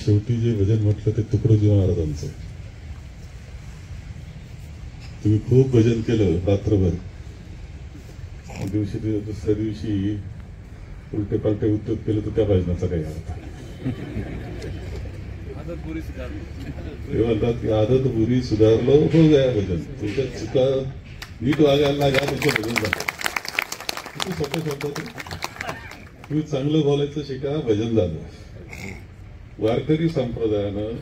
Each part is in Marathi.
शेवटी जे भजन म्हटलं ते तुकडोजी महाराजांचं. तुम्ही खूप भजन केलं रात्रभर. दुसऱ्या दिवशी उलटे पालटे उद्योग केलं तर त्या भजनाचा काही अर्थ नाही. ते म्हणतात की आदत बुरी सुधारलो हो गया भजन. तुमच्या चुका नीट वागायला लागा तुमचं भजन झालं. किती सोपे शब्द. तुम्ही चांगलं बोलायचं शिका, भजन झालं. वारकरी संप्रदायानं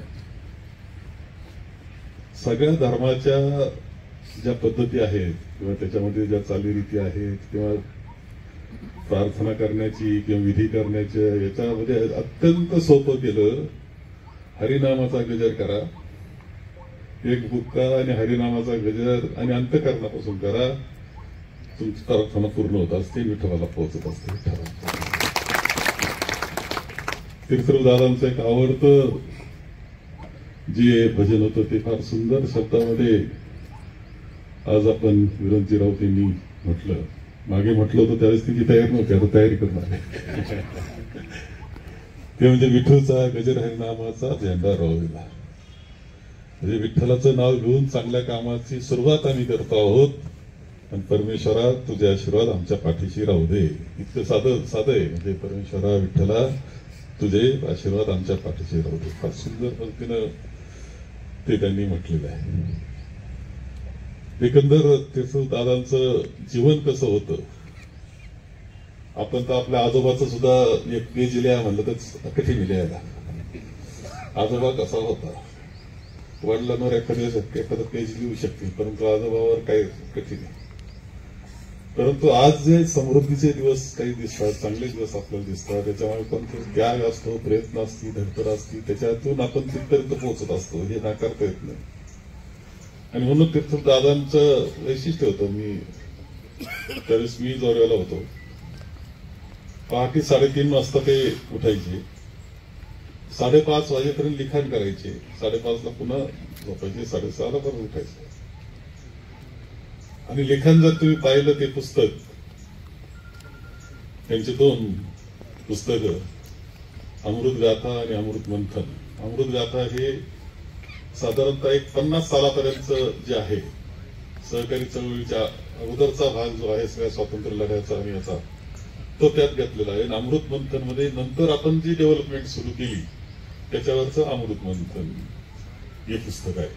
सगळ्या धर्माच्या ज्या पद्धती आहेत किंवा त्याच्यामध्ये ज्या चालीरीती आहेत किंवा प्रार्थना करण्याची किंवा विधी करण्याच्या याच्यामध्ये अत्यंत सोपं केलं. हरिनामाचा गजर करा, एक बुक्का आणि हरिनामाचा गजर आणि अंतःकरणापासून करा, तुमची प्रार्थना पूर्ण होत असते, विठ्ठलाला पोहोचत असते. तीर्थरूप दादांचं एक आवडतं जे भजन होतं ते फार सुंदर शब्दामध्ये आज आपण विनोदजी राऊत यांनी म्हटलं. मागे म्हटलं होतं त्यावेळेस तिची तयारी नव्हती, आता तयारी करणार आहे. ते म्हणजे विठूचा गजर हरिनामाचा झेंडा रोविला. म्हणजे विठ्ठलाचं नाव घेऊन चांगल्या कामाची सुरुवात आम्ही करतो आहोत. आणि परमेश्वरा तुझे आशीर्वाद आमच्या पाठीशी राहू दे. इतकं साधं आहे. म्हणजे परमेश्वरा विठ्ठला तुझे आशीर्वाद आमच्या पाठीशी राहू दे. फार सुंदर पद्धतीनं ते त्यांनी म्हटलेलं आहे. एकंदर तीर्थरूप दादांचं जीवन कसं होतं. आपण तर आपल्या आजोबाचं सुद्धा एक पेज लिहा म्हणलं तर कठीण लिहायला. आजोबा कसा होता. वडिलांवर एखादं पेज लिहू शकते, परंतु आजोबावर काही कठीण आहे. परंतु आज जे समृद्धीचे दिवस काही दिसतात, चांगले दिवस आपल्याला दिसतात, त्याच्यामुळे कोणते त्याग असतो, प्रयत्न असतील, धडपड असतील, त्याच्यातून आपण तिथपर्यंत पोहोचत असतो, हे नाकारता येत नाही. आणि म्हणून तीर्थरूप दादांचं वैशिष्ट्य होतं. त्यावेळेस मी जोरवेला होतो. पहाटे 3:30 वाजता ते उठायचे, 5:30 वाजेपर्यंत लिखाण करायचे, 5:30ला पुन्हा झोपायचे, 6:30ला परत उठायचे. आणि लिखाण जर तुम्ही पाहिलं ते पुस्तक, त्यांचे 2 पुस्तकं, अमृत गाथा आणि अमृत मंथन. अमृत गाथा हे साधारणतः एक 50 सालापर्यंत जे आहे, सहकारी चळवळीच्या अगोदरचा भाग जो आहे सगळ्या स्वातंत्र्य लढ्याचा आणि याचा, तो त्यात घेतलेला आहे. अमृत मंथन मध्ये नंतर आपण जी डेव्हलपमेंट सुरू केली त्याच्यावरचं अमृत मंथन हे पुस्तक आहे.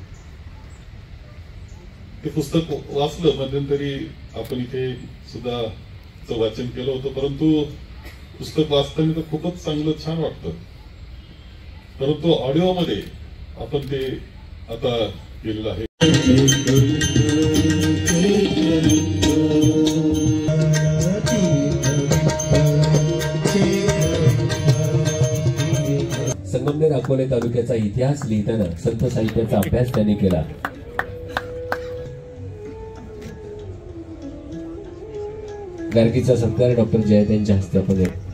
ते पुस्तक वाचलं. मध्यंतरी आपण इथे सुद्धा वाचन केलं होतं, परंतु पुस्तक वाचताना तर खूपच चांगलं छान वाटतं. परंतु ऑडिओमध्ये आपण ते आता केलेलं आहे. संगमनेर अकोले तालुक्याचा इतिहास लिहिताना संत साहित्याचा अभ्यास त्यांनी केला. गार्गीचा सत्कार डॉक्टर जयंत यांच्या हस्ते आपण देवे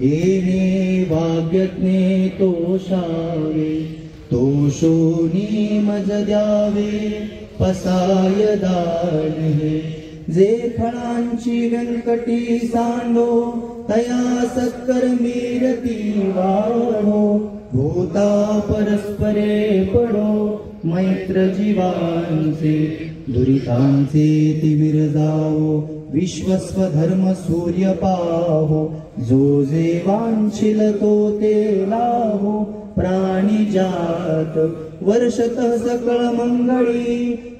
येणे भाग्यज्ञे तोषावे तोषोनी मज द्यावे पसाय दान जे फळांची व्यंकटी सांडो तया सत्कर मीरती वाढो भूता परस्परे पडो मैत्र जीवांचे दुरितांचे तिमिर जावो विश्वस्व धर्म सूर्य पाहो जो जे वांछिल तो ते लाहो प्राणी जात वर्षतः सकळ मंगळी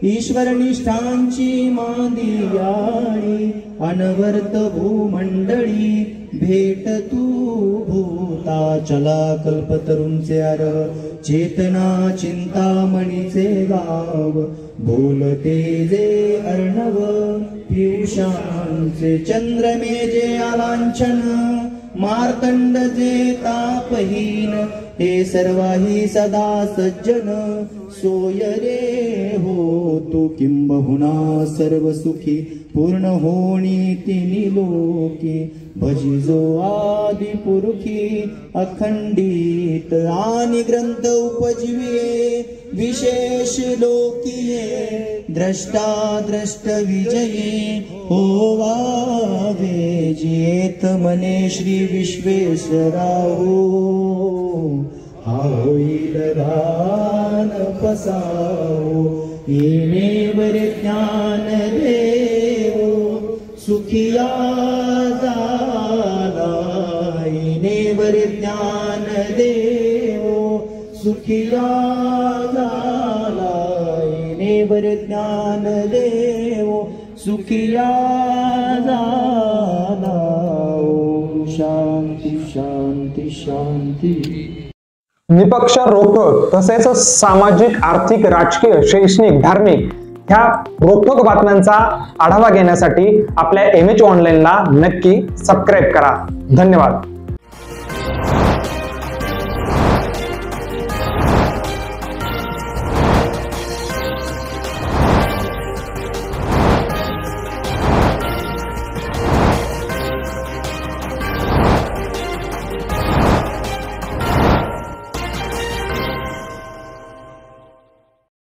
ईश्वर निष्ठांची मांदियाळी अनवर्त भूमंडळी भेट तू भूता चला कल्पतरुंचे अर चेतना चिंतामणीचे गाव बोलते जे अर्णव पियुषांचे चंद्रमेजे आलांछन मार्तंड जे तापहीन हे सर्वाही सदा सज्जन सोय रे हो तू किंबहुना सर्व सुखी पूर्ण होणी तिनी लोकी भजिजो आदि पुरुषी अखंडित आणि ग्रंथ उपजीवे विशेष लोकीये द्रष्टा द्रष्ट विजयी होवावे जेत मने श्री विश्वेश्वराहो हा होईल दान पसावो येणे बरे ज्ञान देवो सुखिया झाला येणे बरे ज्ञान देवो सुखिया झाला येणे बरे ज्ञान देवो सुखिया झाला ओम शांती शांती शांती। निपक्ष रोखोक तसेच सामाजिक आर्थिक राजकीय शैक्षणिक धार्मिक ह्या रोखोक बातम्यांचा आढावा घेण्यासाठी आपल्या MH ऑनलाईनला नक्की सबस्क्राईब करा। धन्यवाद।